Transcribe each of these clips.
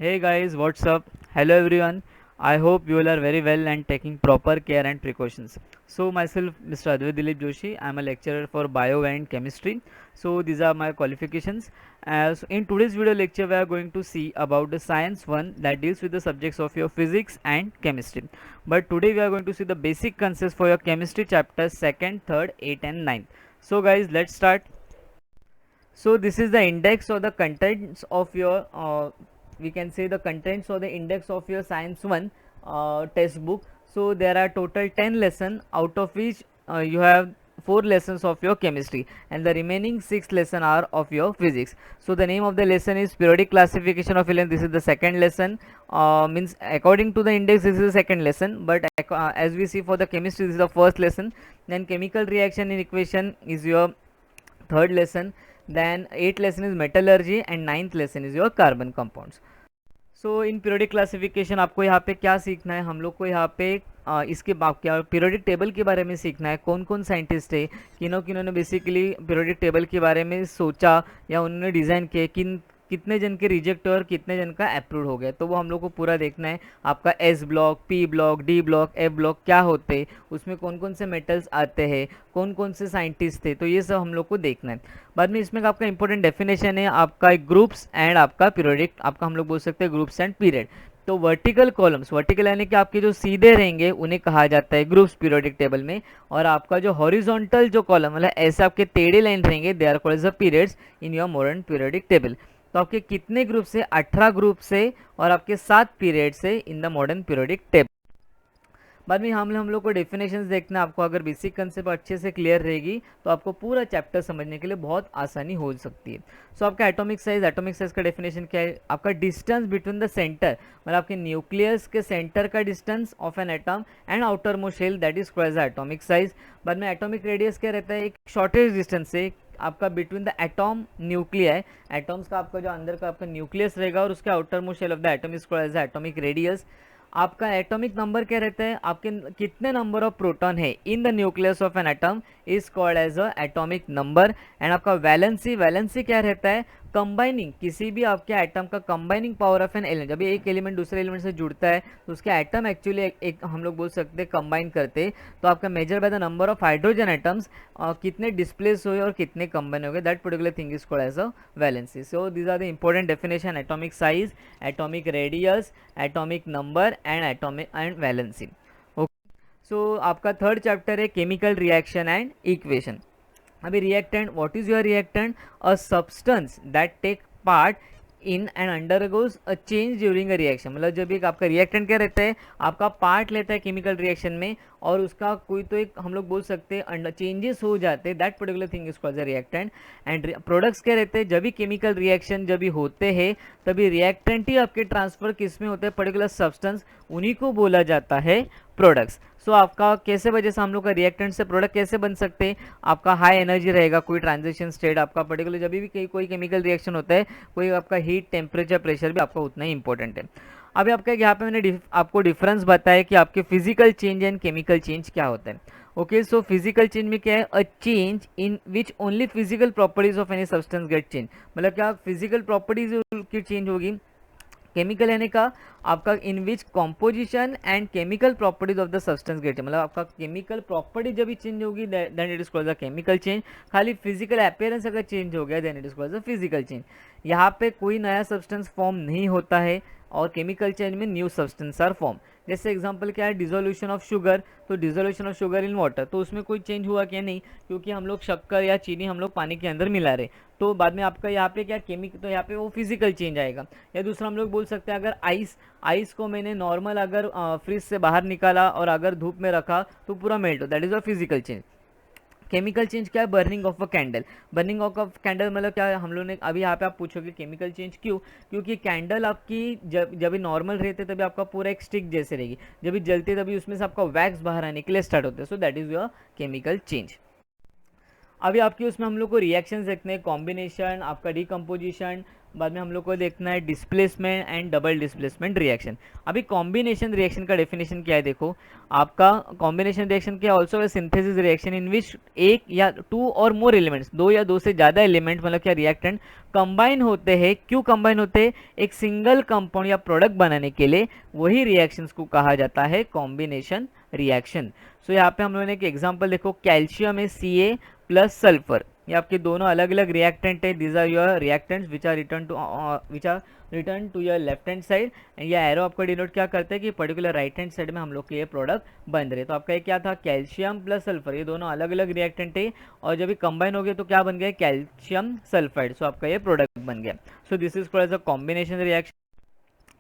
Hey guys, what's up? Hello everyone. I hope you all are very well and taking proper care and precautions. So myself, Mr. Advait Dilip Joshi, I am a lecturer for Bio and Chemistry. So these are my qualifications. As in today's video lecture, we are going to see about the Science 1 that deals with the subjects of your Physics and Chemistry. But today we are going to see the basic concepts for your Chemistry chapters 2nd, 3rd, 8th and 9th. So guys, let's start. So this is the index or the contents of your we can say the contents or the index of your science 1 textbook. So there are total 10 lessons, out of which you have 4 lessons of your chemistry and the remaining 6 lessons are of your physics. So the name of the lesson is periodic classification of elements. This is the second lesson, means according to the index this is the second lesson, but as we see for the chemistry this is the first lesson. Then chemical reaction in equation is your third lesson. Then 8th lesson is metallurgy and 9th lesson is your carbon compounds. So in periodic classification आपको यहाँ पे क्या सीखना है, हम लोग को यहाँ पे इसके क्या पीरियोडिक टेबल के बारे में सीखना है, कौन कौन साइंटिस्ट है, किन्हों किन्होंने ने बेसिकली पीरियोडिक टेबल के बारे में सोचा या उन्होंने डिज़ाइन किए, कितने जन के रिजेक्ट और कितने जन का अप्रूव हो गया, तो वो हम लोग को पूरा देखना है. आपका S block, P block, D block, F block क्या होते, उसमें कौन कौन से मेटल्स आते हैं, कौन कौन से साइंटिस्ट थे, तो ये सब हम लोग को देखना है. बाद में इसमें आपका इंपॉर्टेंट डेफिनेशन है आपका ग्रुप्स एंड आपका पीरियोडिक, आपका हम लोग बोल सकते हैं ग्रुप्स एंड पीरियड. तो वर्टिकल कॉलम्स, वर्टिकल यानी कि आपके जो सीधे रहेंगे उन्हें कहा जाता है ग्रुप्स पीरियोडिक टेबल में, और आपका जो हॉरिजॉन्टल जो कॉलम मतलब ऐसे आपके टेढ़े लाइन रहेंगे they are called as the periods in your modern periodic table. तो आपके कितने ग्रुप से, 18 ग्रुप से और आपके 7 पीरियड से in the modern periodic table. बाद में हम लोग को डेफिनेशंस देखना है. आपको अगर बेसिक कंसेप्ट अच्छे से क्लियर रहेगी तो आपको पूरा चैप्टर समझने के लिए बहुत आसानी हो सकती है. सो आपका एटॉमिक साइज का डेफिनेशन क्या है, आपका डिस्टेंस बिटवीन द सेंटर मतलब आपके न्यूक्लियस के सेंटर का distance of an atom and outermost shell, that is called as atomic size. बाद में एटॉमिक रेडियस क्या रहता है, एक शॉर्टेज डिस्टेंस से आपका between the atom nuclei, atoms का आपका जो अंदर का आपका न्यूक्लियस रहेगा और उसके outermost shell of the atom is called as atomic radius. आपका एटॉमिक नंबर क्या रहता है, आपके कितने नंबर ऑफ प्रोटॉन है in the nucleus of an atom is called as a atomic number. And आपका वैलेंसी, वैलेंसी क्या रहता है, कंबाइनिंग किसी भी आपके एटम का combining power of an element. जब एक एलिमेंट दूसरे एलिमेंट से जुड़ता है तो उसके एटम एक्चुअली एक हम लोग बोल सकते हैं कंबाइन करते, तो आपका major by the number of hydrogen atoms कितने डिस्प्लेस हुए और कितने कंबाइन हो गए, that particular thing is called as a valency. So these are the important definition, atomic size, atomic radius, atomic number and atomic and valency. Okay, so आपका third chapter है chemical reaction and equation. अभी reactant, what is your reactant, a substance that take part in and undergoes a change during a reaction. मतलब जब एक आपका reactant क्या रहता है, आपका पार्ट लेता है केमिकल रिएक्शन में और उसका कोई तो एक हम लोग बोल सकते हैं अंडर चेंजेस हो जाते हैं, that particular thing is called a reactant. And products क्या रहते हैं, जब भी केमिकल रिएक्शन जब भी होते हैं तभी रिएक्टेंट ही आपके ट्रांसफर किस में होते हैं, पर्टिकुलर सब्सटेंस, उन्हीं को बोला जाता है प्रोडक्ट्स. सो आपका कैसे वजह से हम लोग का रिएक्टेंट से प्रोडक्ट कैसे बन सकते हैं, आपका हाई एनर्जी रहेगा, कोई ट्रांजिशन स्टेट आपका पर्टिकुलर जब भी कोई केमिकल रिएक्शन होता है, कोई आपका हीट, टेम्परेचर, प्रेशर भी आपका उतना ही इंपॉर्टेंट है. अभी आपका यहाँ पे मैंने आपको डिफरेंस बताया कि आपके physical change and chemical change क्या होता है. ओके, सो फिजिकल चेंज में क्या है, a change in which only physical properties of any substance get change. मतलब क्या फिजिकल प्रॉपर्टीज की चेंज होगी. केमिकल यानी का आपका in which composition and chemical properties of the substance get, मतलब आपका केमिकल प्रॉपर्टी जब भी चेंज होगी then it is called the chemical change. खाली फिजिकल अपीयरेंस अगर चेंज हो गया then it is called the physical change. यहाँ पे कोई नया सब्सटेंस फॉर्म नहीं होता है और केमिकल चेंज में न्यू सब्सटेंस आर फॉर्म. जैसे एग्जांपल क्या है, डिसोल्यूशन ऑफ शुगर, तो dissolution of sugar in water, तो उसमें कोई चेंज हुआ क्या, नहीं, क्योंकि हम लोग शक्कर या चीनी हम लोग पानी के अंदर मिला रहे. तो बाद में आपका यहाँ पे क्या केमिकल, तो यहाँ पे वो फिजिकल चेंज आएगा. या दूसरा हम लोग बोल सकते हैं अगर आइस को मैंने नॉर्मल अगर फ्रिज से बाहर निकाला और अगर धूप में रखा तो पूरा मेल्ट हो, that is a physical change. Chemical change क्या है, burning of a candle. Burning of candle मतलब क्या है, हम लोग ने अभी यहाँ पे आप पूछोगे केमिकल चेंज क्यों, क्योंकि कैंडल आपकी जब भी नॉर्मल रहते तभी आपका पूरा एक स्टिक जैसे रहेगी, जब भी जलती तभी उसमें से आपका वैक्स बाहर आने के लिए स्टार्ट होता है. सो that is your chemical change. अभी आपकी उसमें हम लोग को रिएक्शंस देखते हैं, कॉम्बिनेशन, आपका डिकम्पोजिशन, बाद में हम लोग को देखना है displacement and double displacement reaction. अभी कॉम्बिनेशन रिएक्शन का डेफिनेशन क्या है, देखो आपका कॉम्बिनेशन रिएक्शन क्या, also a synthesis reaction in which एक या टू और मोर एलिमेंट्स, दो या दो से ज़्यादा एलिमेंट मतलब क्या रिएक्टेंट कंबाइन होते हैं। क्यों कंबाइन होते हैं? एक सिंगल कंपाउंड या प्रोडक्ट बनाने के लिए, वही रिएक्शंस को कहा जाता है कॉम्बिनेशन रिएक्शन। सो यहाँ पे हम लोगों ने एक एग्जांपल देखो, कैल्शियम है Ca प्लस सल्फर, ये आपके दोनों अलग अलग रिएक्टेंट है। These are your reactants which are return to your left hand side, and ये एरो आपको डिनोट क्या करता है कि पर्टिकुलर राइट हैंड साइड में हम लोग के ये प्रोडक्ट बन रहे। तो आपका ये क्या था, कैल्शियम प्लस सल्फर, ये दोनों अलग अलग रिएक्टेंट है और जब ये कंबाइन हो गए तो क्या बन गया, कैल्शियम सल्फाइड। सो आपका ये प्रोडक्ट बन गया। So this is called as a combination reaction.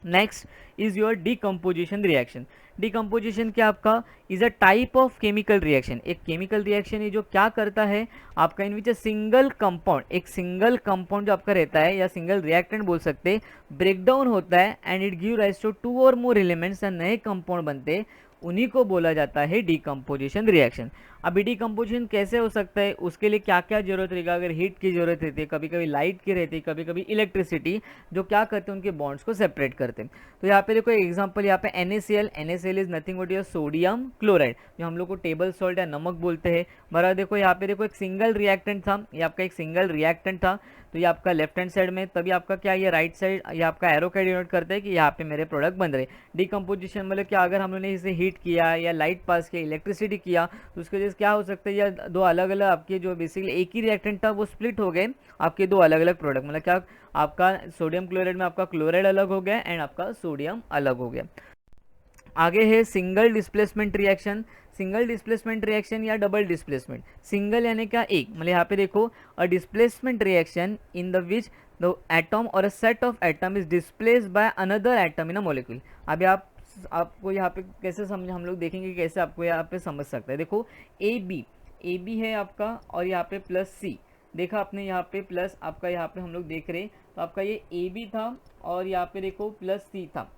Next is your decomposition reaction. Decomposition क्या आपका, is a type of chemical reaction, एक केमिकल रिएक्शन है जो क्या करता है आपका, in which a single compound, एक सिंगल कंपाउंड जो आपका रहता है या सिंगल रिएक्टेंट बोल सकते, ब्रेक डाउन होता है and it give rise to two और मोर एलिमेंट्स, नए कंपाउंड बनते, उन्हीं को बोला जाता है डीकम्पोजिशन रिएक्शन। अभी डीकम्पोजिशन कैसे हो सकता है, उसके लिए क्या क्या जरूरत रहेगा, अगर हीट की जरूरत रहती है, कभी कभी लाइट की रहती है, कभी कभी इलेक्ट्रिसिटी, जो क्या करते हैं उनके बॉन्ड्स को सेपरेट करते हैं। तो यहाँ पे देखो एग्जांपल, यहाँ पे NaCl is nothing but your sodium chloride, जो हम लोग को टेबल सॉल्ट या नमक बोलते हैं। बराबर देखो यहाँ पे देखो एक सिंगल रिएक्टेंट था, ये आपका एक सिंगल रिएक्टेंट था, तो ये आपका लेफ्ट हैंड साइड में, तभी आपका क्या, ये राइट साइड, ये आपका एरो का डिनोट करता है कि यहाँ पे मेरे प्रोडक्ट बन रहे। डीकम्पोजिशन मतलब क्या, अगर हम लोगों ने इसे हीट किया या लाइट पास किया, इलेक्ट्रिसिटी किया, तो उसकी वजह से क्या हो सकता है, या दो अलग अलग आपके जो बेसिकली एक ही रिएक्टेंट था वो स्प्लिट हो गए, आपके दो अलग अलग प्रोडक्ट, मतलब क्या आपका सोडियम क्लोराइड में आपका क्लोराइड अलग हो गया एंड आपका सोडियम अलग हो गया। आगे है single displacement reaction. Single displacement reaction या डबल डिस्प्लेसमेंट, सिंगल यानी क्या, एक, मतलब यहाँ पे देखो a displacement reaction in the which the atom और a set of atom is displaced by another atom in a molecule. अभी आपको यहाँ पे कैसे समझ, हम लोग देखेंगे कैसे आपको यहाँ पे समझ सकता है। देखो ए बी है आपका और यहाँ पे प्लस सी, देखा आपने यहाँ पे प्लस, आपका यहाँ पे हम लोग देख रहे हैं, तो आपका ये ए बी था और यहाँ पे देखो प्लस सी था।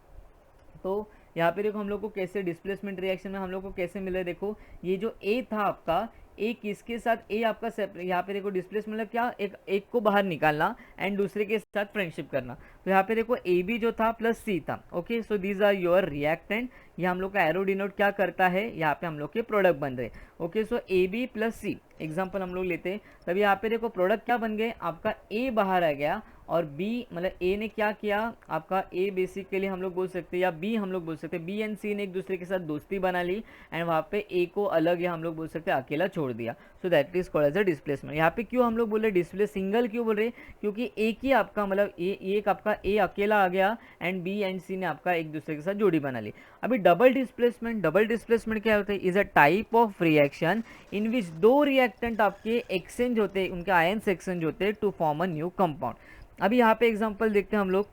तो यहाँ पे देखो हम लोग को कैसे डिस्प्लेसमेंट रिएक्शन में हम लोग को कैसे मिला है, देखो ये जो ए था आपका, ए किसके साथ, ए आपका सेपरेट, यहाँ पे देखो डिस्प्लेस मतलब क्या, एक को बाहर निकालना एंड दूसरे के साथ फ्रेंडशिप करना। तो यहाँ पे देखो ए बी जो था प्लस सी था। Okay, so these are your reactant, ये हम लोग का एरो डिनोट क्या करता है, यहाँ पे हम लोग के प्रोडक्ट बन रहे। Okay, so A B plus C example हम लोग लेते हैं, तब यहाँ पे देखो प्रोडक्ट क्या बन गए, आपका ए बाहर आ गया और बी, मतलब ए ने क्या किया, आपका ए बेसिकली हम लोग बोल सकते हैं या बी हम लोग बोल सकते हैं, बी एंड सी ने एक दूसरे के साथ दोस्ती बना ली एंड वहाँ पे ए को अलग या हम लोग बोल सकते हैं अकेला छोड़ दिया। So that is called as a displacement. यहाँ पे क्यों हम लोग बोल रहे डिस्प्ले सिंगल क्यों बोल रहे, क्योंकि एक ही आपका मतलब एक आपका ए अकेला आ गया एंड बी एंड सी ने आपका एक दूसरे के साथ जोड़ी बना ली। अभी डबल डिस्प्लेसमेंट क्या होता है, is a type of reaction in which दो रिएक्टेंट आपके एक्सचेंज होते हैं, उनके आयंस एक्सचेंज होते हैं to form a new compound. अभी यहाँ पे एग्जांपल देखते हैं हम लोग,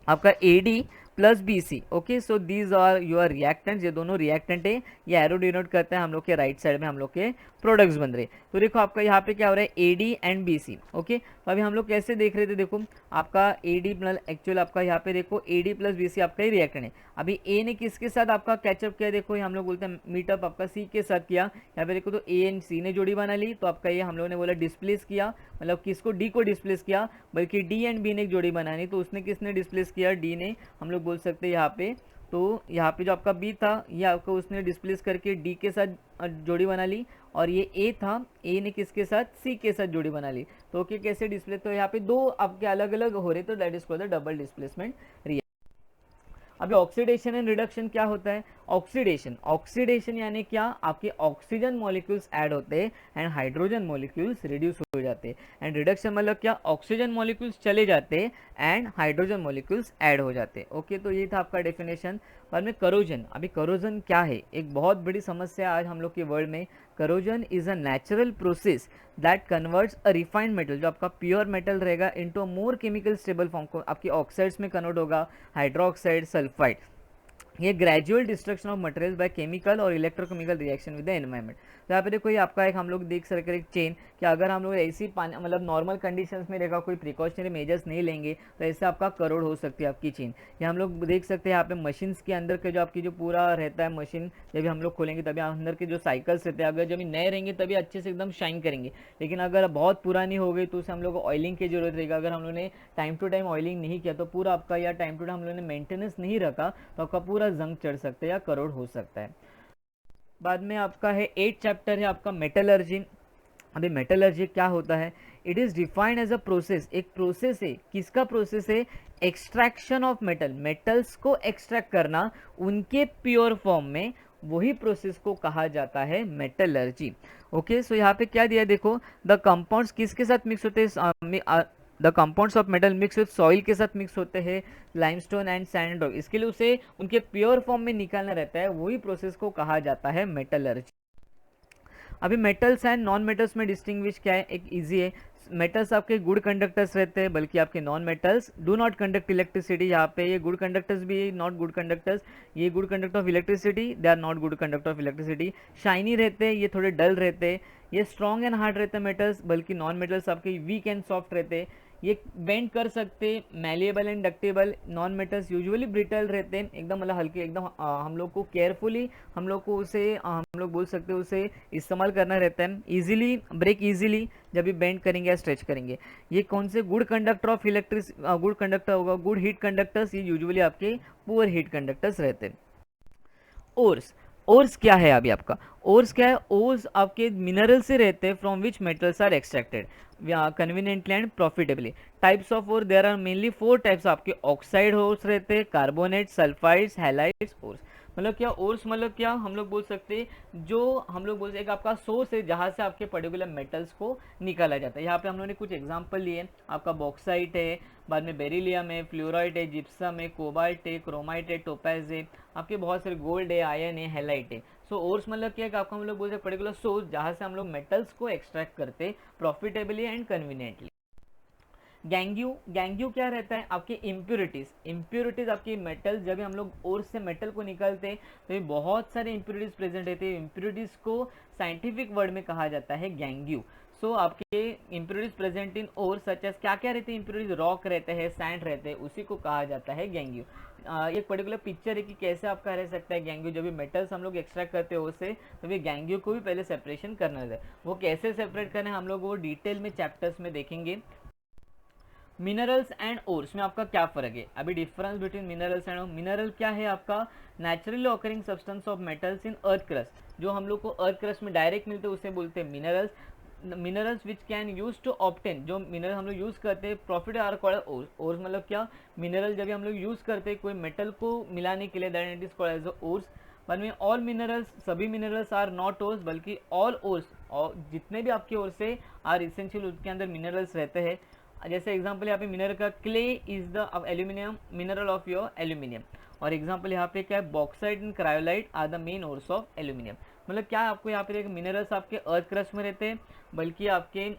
आपका AD plus BC। Okay, so these are your reactants, ये दोनों रिएक्टेंट है, ये एरो डिनोट करते हैं हम लोग के राइट साइड में हम लोग के प्रोडक्ट्स बन रहे। तो देखो आपका यहाँ पे क्या हो रहा है, AD एंड BC। ओके, तो अभी हम लोग कैसे देख रहे थे, देखो आपका AD प्लस, एक्चुअल आपका यहाँ पे देखो AD प्लस BC आपका ही रिएक्टेंट है। अभी A ने किसके साथ आपका कैचअप किया, देखो ये हम लोग बोलते हैं मीटअप आपका C के साथ किया। यहाँ पे देखो तो A एंड C ने जोड़ी बना ली, तो आपका ये हम लोगों ने बोला डिस्प्लेस किया, मतलब किसको, D को डिस्प्लेस किया, बल्कि D एंड B ने एक जोड़ी बनानी, तो उसने किसने डिस्प्लेस किया, D ने, हम लोग बोल सकते हैं यहाँ पे। तो यहाँ पे जो आपका B था, ये आपको उसने डिस्प्लेस करके D के साथ जोड़ी बना ली, और ये A था, A ने किसके साथ, C के साथ जोड़ी बना ली। तो ओके, कैसे डिस्प्ले, तो यहाँ पे दो आपके अलग अलग हो रहे, तो that is called the double displacement reaction. अभी ऑक्सीडेशन एंड रिडक्शन क्या होता है, ऑक्सीडेशन यानी क्या, आपके ऑक्सीजन मॉलिक्यूल्स ऐड होते हैं एंड हाइड्रोजन मॉलिक्यूल्स रिड्यूस हो जाते हैं, एंड रिडक्शन मतलब क्या, ऑक्सीजन मॉलिक्यूल्स चले जाते हैं एंड हाइड्रोजन मॉलिक्यूल्स ऐड हो जाते हैं। ओके, तो ये था आपका डेफिनेशन। बाद में करोजन, अभी करोजन क्या है, एक बहुत बड़ी समस्या आज हम लोग के वर्ल्ड में। Corrosion is a natural process that converts a refined metal, जो आपका प्योर मेटल रहेगा, into a more chemical stable form को, आपकी ऑक्साइड्स में कन्वर्ट होगा, हाइड्रोक्साइड, सल्फाइड। ये gradual destruction of materials by chemical और electrochemical reaction with the environment. तो यहाँ पे देखो ये आपका एक हम लोग देख सकते हैं एक चेन कि अगर हम लोग ऐसी पानी मतलब नॉर्मल कंडीशंस में रहेगा कोई प्रिकॉशनरी मेजर्स नहीं लेंगे तो ऐसे आपका करोड़ हो सकती है आपकी चेन। ये हम लोग देख सकते हैं यहाँ पे मशीन्स के अंदर के जो आपकी जो पूरा रहता है मशीन, जब हम लोग खोलेंगे तभी अंदर के जो साइकिल्स रहते हैं अगर जब नए रहेंगे तभी अच्छे से एकदम शाइन करेंगे, लेकिन अगर बहुत पुरानी हो गई तो उसे हम लोग को ऑयलिंग की जरूरत रहेगी। अगर हम लोगों ने टाइम टू टाइम ऑयलिंग नहीं किया तो पूरा आपका या टाइम टू टाइम हम लोगों ने मेंटेनेंस नहीं रखा तो आपका पूरा जंग चढ़ सकता है या करोड़ हो सकता है। बाद में आपका है 8 चैप्टर है आपका मेटलर्जी। अभी मेटलर्जी क्या होता है? It is defined as a process, एक प्रोसेस है। किसका प्रोसेस है? एक्सट्रैक्शन ऑफ मेटल, मेटल्स को एक्सट्रैक्ट करना उनके प्योर फॉर्म में, वही प्रोसेस को कहा जाता है मेटलर्जी। ओके, सो यहाँ पे क्या दिया देखो, द कंपाउंड्स किसके साथ मिक्स होते हैं? The compounds of metal mix with soil के साथ मिक्स होते हैं, लाइमस्टोन एंड सैंड रॉक। इसके लिए उसे उनके प्योर फॉर्म में निकालना रहता है, वही प्रोसेस को कहा जाता है मेटलर्जी। अभी मेटल्स एंड नॉन मेटल्स में डिस्टिंग्विश क्या है? एक इजी है। मेटल्स आपके गुड कंडक्टर्स रहते हैं, बल्कि आपके non metals do not conduct electricity. यहाँ पे ये गुड कंडक्टर्स भी है, नॉट गुड कंडक्टर्स। ये good conductor of electricity, they are not good conductor of electricity. Shiny रहते हैं, ये थोड़े डल रहते हैं। ये स्ट्रॉन्ग एंड हार्ड रहते हैं मेटल्स, बल्कि नॉन मेटल्स आपके वीक एंड सॉफ्ट रहते हैं। ये बेंड कर सकते, malleable and ductable. Non metals usually brittle रहते हैं, एकदम मतलब हल्के, एकदम हम लोग को केयरफुली हम लोग को उसे हम लोग बोल सकते हैं उसे इस्तेमाल करना रहता है। इजीली ब्रेक इजीली जब भी बेंड करेंगे या स्ट्रेच करेंगे। ये कौन से good conductor of electric good conductor होगा? Good heat conductors. ये यूजुअली आपके पुअर हीट कंडक्टर्स रहते हैं। ओर्स, ओर्स क्या है? अभी आपका ओर्स क्या है? ओर्स आपके मिनरल से रहते हैं from which metals are extracted conveniently and profitably. Types of ore, there are mainly 4 types आपके। ऑक्साइड ओर्स रहते हैं, कार्बोनेट, सल्फाइड्स, हैलाइड्स ओर्स। मतलब क्या ओर्स मतलब क्या हम लोग बोल सकते हैं, जो हम लोग बोल सकते हैं आपका सोर्स है जहाँ से आपके पर्टिकुलर मेटल्स को निकाला जाता है। यहाँ पे हम लोगों ने कुछ एग्जांपल लिए, आपका बॉक्साइट है, बाद में बेरिलियम है, फ्लोराइट है, जिप्सम है, कोबाल्ट है, क्रोमाइट है, टोपैज है, आपके बहुत सारे गोल्ड है, आयन है, हैलाइट है। सो ओर्स मतलब क्या है? आपका हम लोग बोल सकते पर्टिकुलर सोर्स जहाँ से हम लोग मेटल्स को एक्सट्रैक्ट करते प्रॉफिटेबली एंड कन्वीनियंटली। गैंग्यू, गैंग्यू क्या रहता है? आपकी इम्प्योरिटीज, इम्प्योरिटीज आपकी मेटल, जब हम लोग ओर्स से मेटल को निकालते हैं तो ये बहुत सारे इम्प्योरिटीज प्रेजेंट रहते हैं। इम्प्योरिटीज को साइंटिफिक वर्ड में कहा जाता है गैंग्यू। सो आपके impurities present in ore such as क्या क्या रहते हैं? इम्प्योरिटीज रॉक रहते हैं, सैंड रहते हैं, उसी को कहा जाता है गैंग्यू। एक पर्टिकुलर पिक्चर है कि कैसे आपका रह सकता है गैंग्यू। जब भी मेटल्स हम लोग एक्सट्रैक्ट करते हैं उससे, तो ये गैंग्यू को भी पहले सेपरेशन करना है। वो कैसे सेपरेट करना है हम लोग वो डिटेल में चैप्टर्स में देखेंगे। मिनरल्स एंड ओर्स में आपका क्या फर्क है? अभी difference between minerals and mineral क्या है? आपका naturally occurring substance of metals in earth crust. जो हम लोग को अर्थ क्रस्ट में डायरेक्ट मिलते हैं उसे बोलते हैं minerals. Minerals which can use to obtain, जो मिनरल हम लोग यूज करते हैं profit are called ores. Ores मतलब क्या? मिनरल जब भी हम लोग यूज करते हैं कोई मेटल को मिलाने के लिए, that it is called as ores. बाद में ऑल मिनरल्स, सभी मिनरल्स आर नॉट ओर्स, बल्कि ऑल ओर्स, और जितने भी आपके ओर्स है आर इसेंशियल, उसके अंदर मिनरल्स रहते हैं। जैसे एग्जांपल यहाँ पे मिनरल का clay is the aluminium mineral of your aluminium. और एग्जांपल यहाँ पे क्या है? Bauxite and cryolite are the main ores of aluminium. मतलब क्या आपको यहाँ पे मिनरल्स आपके अर्थ क्रस्ट में रहते हैं, बल्कि आपके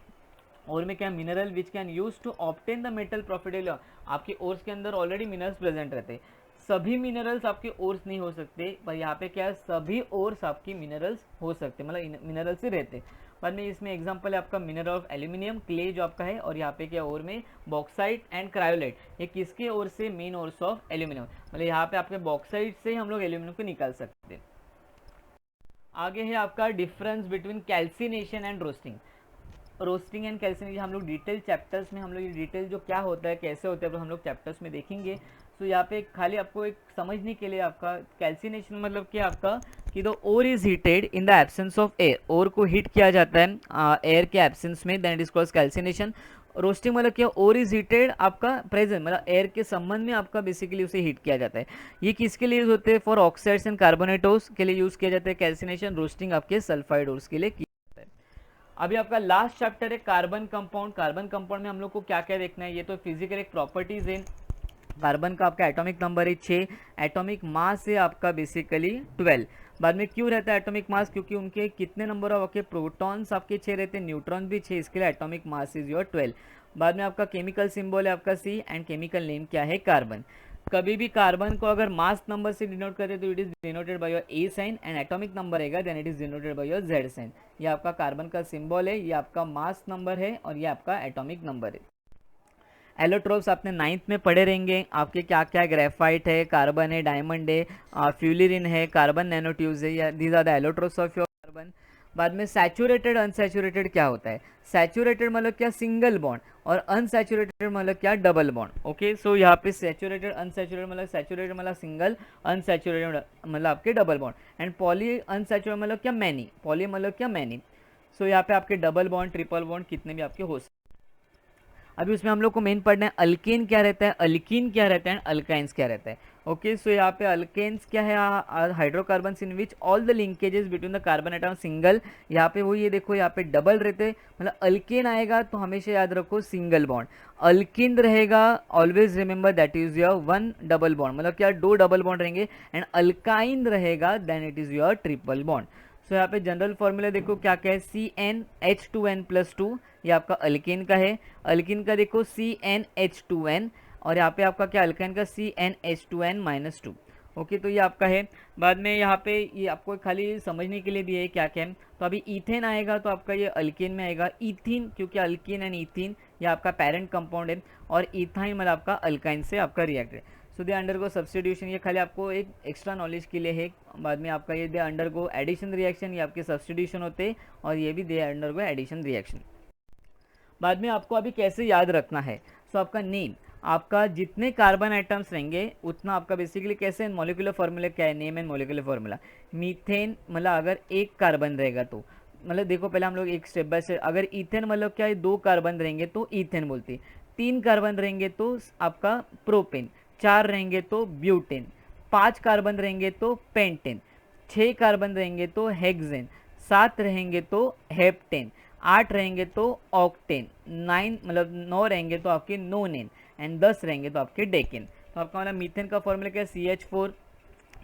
और में क्या mineral which can use to obtain the metal profitably. आपके ओर्स के अंदर ऑलरेडी मिनरल्स प्रेजेंट रहते हैं। सभी मिनरल्स आपके ओर्स नहीं हो सकते, पर यहाँ पे क्या है? सभी ओर्स आपकी मिनरल्स हो सकते, मतलब मिनरल्स ही रहते। बाद में इसमें एग्जांपल है आपका मिनरल ऑफ एल्यूमिनियम, क्ले जो आपका है, और यहाँ पे क्या और में बॉक्साइट एंड क्रायोलाइट। ये किसके ओर से? Main ores of aluminium. मतलब यहाँ पे आपके बॉक्साइट से हम लोग एल्यूमिनियम को निकाल सकते हैं। आगे है आपका difference between calcination and roasting. Roasting and calcination हम लोग डिटेल चैप्टर्स में, हम लोग ये डिटेल जो क्या होता है, कैसे होता है, तो हम लोग चैप्टर्स में देखेंगे। तो यहाँ पे खाली आपको एक समझने के लिए, आपका कैल्सिनेशन मतलब क्या आपका कि the ore is heated in the absence of air. Ore को हीट किया जाता है एयर के एब्सेंस में, that is called calcination. Roasting मतलब क्या? ओर इज हीटेड आपका प्रेजेंट, मतलब एयर के संबंध में आपका बेसिकली उसे हीट किया जाता है। ये किसके लिए यूज होते हैं? फॉर ऑक्साइड्स एंड कार्बोनेटोस के लिए यूज किया जाता है कैल्सिनेशन। रोस्टिंग आपके सल्फाइड ओर्स के लिए किया जाता है। अभी आपका लास्ट चैप्टर है कार्बन कंपाउंड। कार्बन कंपाउंड में हम लोग को क्या क्या देखना है? ये तो फिजिकल एक प्रॉपर्टीज है। कार्बन का आपका एटॉमिक नंबर है 6, एटॉमिक मास है आपका बेसिकली 12। बाद में क्यों रहता है एटॉमिक मास? क्योंकि उनके कितने नंबर ऑफ आपके प्रोटॉन्स आपके 6 रहते हैं, न्यूट्रॉन भी 6, इसके लिए एटॉमिक मास इज योर 12। बाद में आपका केमिकल सिंबल है आपका C एंड केमिकल नेम क्या है? कार्बन। कभी भी कार्बन को अगर मास नंबर से डिनोट करते तो it is denoted by your A sign, and atomic number रहेगा then it is denoted by your Z sign. ये आपका कार्बन का सिंबल है, ये आपका मास नंबर है और ये आपका एटॉमिक नंबर है। एलोट्रोप्स आपने 9th में पढ़े रहेंगे, आपके क्या क्या ग्रेफाइट है, कार्बन है, डायमंड है, फ्यूलिन है, कार्बन नैनोट्यूब्स है, these are the allotropes of your carbon. बाद में सैचुरेटेड अनसैचुरेटेड क्या होता है? सैचुरेटेड मतलब क्या? सिंगल बॉन्ड, और अनसैचुरेटेड मतलब क्या? Double bond. ओके, सो यहाँ पे सैचुरेटेड अनसैचुरेटेड मतलब सैचुरेटेड मतलब सिंगल, अनसैचुरेटेड मतलब आपके double bond, and poly unsaturated मतलब क्या? मैनी। पॉली मतलब क्या? मैनी। सो यहाँ पे आपके डबल बॉन्ड, ट्रिपल बॉन्ड कितने भी आपके हो सकते। अभी उसमें हम लोग को मेन पढ़ना है अल्केन क्या रहता है, अल्कीन क्या रहता है, मतलब क्या रहता है। ओके, सो यहाँ पे अल्केन्स क्या है? Hydrocarbons in which all the linkages between the carbon atom single. यहाँ पे वो ये देखो यहाँ पे डबल रहते, मतलब अल्केन आएगा तो हमेशा याद रखो सिंगल बॉन्ड। अल्किन रहेगा always remember that is your one double bond, मतलब क्या? 2 डबल बॉन्ड रहेंगे। एंड अल्काइन रहेगा then it is your triple bond. So यहाँ पे जनरल फॉर्मूला देखो क्या क्या है, CnH2n+2, ये आपका अल्केन का है। अल्किन का देखो CnH2n, और यहाँ पे आपका क्या? अल्काइन का CnH2n-2। ओके, तो ये आपका है। बाद में यहाँ पे ये आपको खाली समझने के लिए दिया है क्या क्या है। तो अभी इथेन आएगा तो आपका ये अल्केन में आएगा, इथीन, क्योंकि अल्कीन एंड इथीन ये आपका पेरेंट कंपाउंड है, और इथाइन मतलब आपका अल्काइन से आपका रिएक्ट है। सो दे अंडरगो सब्स्टिट्यूशन, ये खाली आपको एक एक्स्ट्रा नॉलेज के लिए है। बाद में आपका ये दे अंडरगो एडिशन रिएक्शन, ये आपके सब्स्टिट्यूशन होते हैं, और ये भी दे अंडरगो एडिशन रिएक्शन। बाद में आपको अभी कैसे याद रखना है? सो आपका नेम, आपका जितने कार्बन आइटम्स रहेंगे उतना आपका बेसिकली कैसे, मॉलिक्यूलर फार्मूला क्या है? Name and molecular formula. Methane मतलब अगर एक कार्बन रहेगा तो, मतलब देखो पहले हम लोग एक स्टेप बाय स्टेप। अगर इथेन मतलब क्या है? 2 कार्बन रहेंगे तो इथेन बोलते। 3 कार्बन रहेंगे तो आपका प्रोपेन, 4 रहेंगे तो ब्यूटेन, 5 कार्बन रहेंगे तो पेंटेन, 6 कार्बन रहेंगे तो हेक्सेन, 7 रहेंगे तो हेप्टेन, 8 रहेंगे तो ऑक्टेन, 9 रहेंगे तो आपके नोनेन, एंड 10 रहेंगे तो आपके डेकेन। तो आपका मतलब मीथेन का फॉर्मूला क्या है? CH4।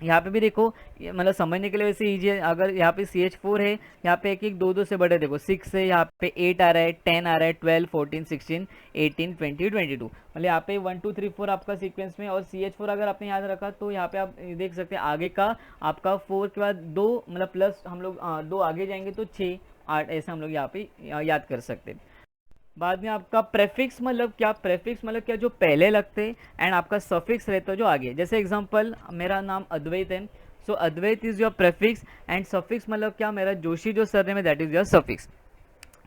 यहाँ पे भी देखो मतलब समझने के लिए वैसे ईजी है। अगर यहाँ पे CH4 है, यहाँ पे एक एक 2 से बड़े देखो 6 है, यहाँ पे 8 आ रहा है, 10 आ रहा है, 12, 14, 16, 18, 20, 22, मतलब यहाँ पे 1 2 3 4 आपका सीक्वेंस में। और CH4 अगर आपने याद रखा तो यहाँ पे आप देख सकते हैं आगे का आपका 4 के बाद 2, मतलब प्लस हम लोग 2 आगे जाएंगे तो 6 8 ऐसे हम लोग यहाँ पे याद कर सकते हैं। बाद में आपका प्रेफिक्स मतलब क्या? प्रेफिक्स मतलब क्या? जो पहले लगते, एंड आपका सफिक्स रहता है जो आगे। जैसे एग्जांपल मेरा नाम अद्वैत है, so Advait is your prefix, and suffix मतलब क्या? मेरा जोशी जो सरनेम है that is your suffix.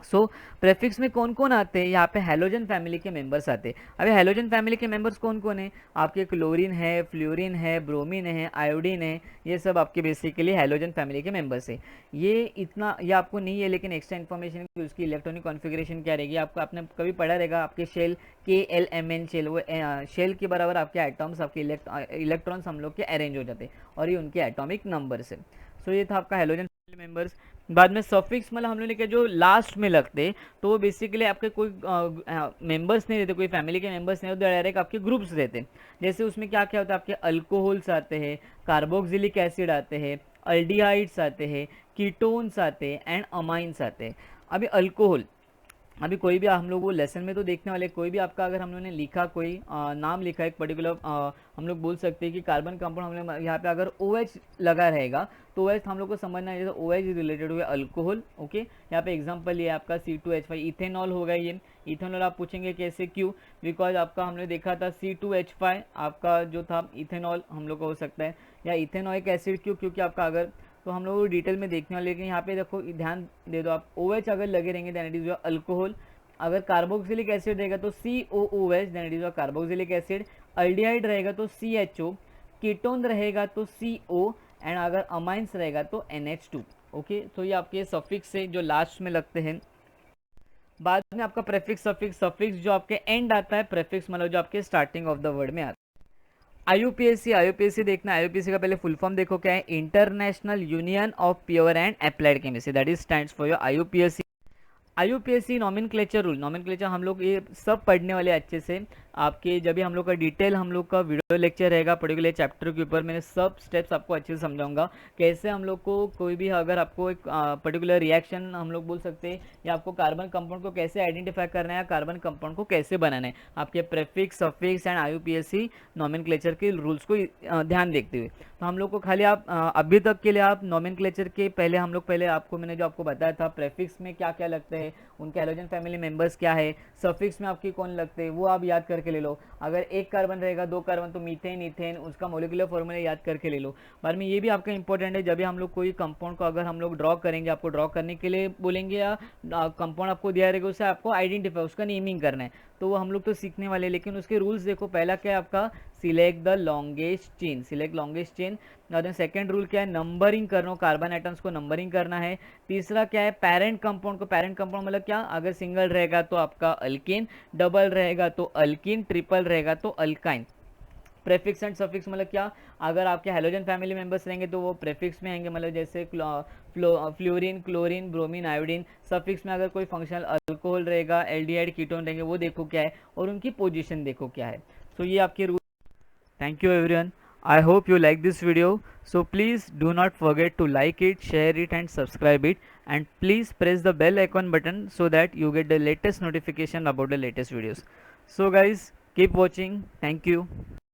So prefix में कौन कौन आते हैं? यहाँ पे हेलोजन फैमिली के मेंबर्स आते हैं। अभी हेलोजन फैमिली के मेंबर्स कौन कौन है? आपके क्लोरीन है, फ्लोरीन है, ब्रोमीन है, आयोडीन है, ये सब आपके बेसिकली हेलोजन फैमिली के मेंबर्स है। ये इतना ये आपको नहीं है, लेकिन एक्स्ट्रा इन्फॉर्मेशन की उसकी इलेक्ट्रॉनिक कॉन्फ़िगरेशन क्या रहेगी आपको आपने कभी पढ़ा रहेगा। आपके शेल KLMN शेल, वो शेल के बराबर आपके एटॉम्स, आपके इलेक्ट्रॉन्स हम लोग के अरेंज हो जाते हैं, और ये उनके एटॉमिक नंबर्स है। सो ये था आपका हेलोजन मेंबर्स। बाद में सफिक्स मतलब हम लोग ने क्या? जो लास्ट में लगते, तो वो बेसिकली आपके कोई मेंबर्स नहीं रहते, कोई फैमिली के मेंबर्स नहीं होते, डायरेक्ट आपके ग्रुप्स रहते। जैसे उसमें क्या क्या होता है? आपके अल्कोहल्स आते हैं, कार्बोक्सिलिक एसिड आते हैं, अल्डिहाइड्स आते हैं, कीटोन्स आते हैं, एंड अमाइंस आते हैं। अभी अल्कोहल, अभी कोई भी हम लोग वो लेसन में तो देखने वाले, कोई भी आपका अगर हम लोगों ने लिखा, कोई नाम लिखा एक पर्टिकुलर, हम लोग बोल सकते हैं कि कार्बन कंपाउंड, हम लोग यहाँ पे अगर OH लगा रहेगा तो OH हम लोग को समझना है, जैसे OH इज रिलेटेड हुए अल्कोहल। ओके, यहाँ पे एग्जांपल ये आपका C2H5 इथेनॉल होगा। ये इथेनॉल आप पूछेंगे कैसे, क्यों? बिकॉज आपका हमने देखा था C2H5 आपका जो था इथेनॉल हम लोग का हो सकता है, या इथेनॉइक एसिड, क्यों? क्योंकि आपका अगर, तो हम लोग डिटेल में देखने वाले, लेकिन यहाँ पे देखो ध्यान दे दो आप, OH अगर लगे रहेंगे then it is your alcohol. अगर कार्बोक्सिलिक एसिड रहेगा तो COOH then it is your carboxylic acid. Aldehyde रहेगा तो CHO, कीटोन रहेगा तो CO, एंड अगर अमाइंस रहेगा तो NH2। ओके, तो ये आपके सफिक्स से जो लास्ट में लगते हैं। बाद में आपका प्रेफिक्स, सफिक्स, सफिक्स जो आपके एंड आता है, प्रेफिक्स मतलब जो आपके स्टार्टिंग ऑफ द वर्ड में आता है। IUPAC देखना, IUPAC का पहले फुल फॉर्म देखो क्या है? International union of pure and applied chemistry, that is stands for your IUPAC। IUPAC nomenclature rule, nomenclature हम लोग ये सब पढ़ने वाले अच्छे से। आपके जब भी हम लोग का डिटेल हम लोग का वीडियो लेक्चर रहेगा पर्टिकुलर चैप्टर के ऊपर, मैंने सब स्टेप्स आपको अच्छे से समझाऊंगा। कैसे हम लोग को कोई भी अगर आपको एक पर्टिकुलर रिएक्शन हम लोग बोल सकते हैं, या आपको कार्बन कंपाउंड को कैसे आइडेंटिफाई करना है, या कार्बन कंपाउंड को कैसे बनाना है, आपके prefix, suffix and IUPAC nomenclature के रूल्स को ध्यान देखते हुए। तो हम लोग को खाली आप अभी तक के लिए आप नॉमेनक्लेचर के पहले हम लोग पहले आपको मैंने जो आपको बताया था प्रेफिक्स में क्या क्या लगते हैं, उनके हैलोजन फैमिली मेंबर्स क्या है, सफिक्स में आपकी कौन लगते हैं वो आप याद करके ले लो। अगर एक कार्बन रहेगा, दो कार्बन, तो मीथेन, इथेन, उसका मोलिकुलर फॉर्मूला याद करके ले लो। बाद में ये भी आपका इंपॉर्टेंट है, जब भी हम लोग कोई कंपाउंड को अगर हम लोग ड्रॉ करेंगे, आपको ड्रॉ करने के लिए बोलेंगे या कंपाउंड आपको दिया रहेगा, उससे आपको आइडेंटिफाई, उसका नेमिंग करना है, तो वो हम लोग तो सीखने वाले हैं। लेकिन उसके रूल्स देखो, पहला क्या है आपका, select the longest chain, select longest chain. Second rule क्या है, नंबरिंग करना, कार्बन आइटम्स को नंबरिंग करना है। तीसरा क्या है, पेरेंट कंपाउंड को, पेरेंट कंपाउंड मतलब क्या, अगर सिंगल रहेगा तो आपका अल्केन, डबल रहेगा तो अल्कीन, ट्रिपल रहेगा तो अल्काइन। प्रेफिक्स एंड सफिक्स मतलब क्या, अगर आपके हैलोजन फैमिली मेंबर्स रहेंगे तो वो प्रेफिक्स में आएंगे, मतलब जैसे fluorine, chlorine, bromine, iodine. Suffix में अगर कोई फंक्शनल अल्कोहल रहेगा, एल्डिहाइड, कीटोन रहेंगे, वो देखो क्या है, और उनकी पोजीशन देखो क्या है। तो ये आपके rule. Thank you everyone. I hope you like this video. So please do not forget to like it, share it and subscribe it, and please press the bell icon button so that you get the latest notification about the latest videos. So guys, keep watching. Thank you.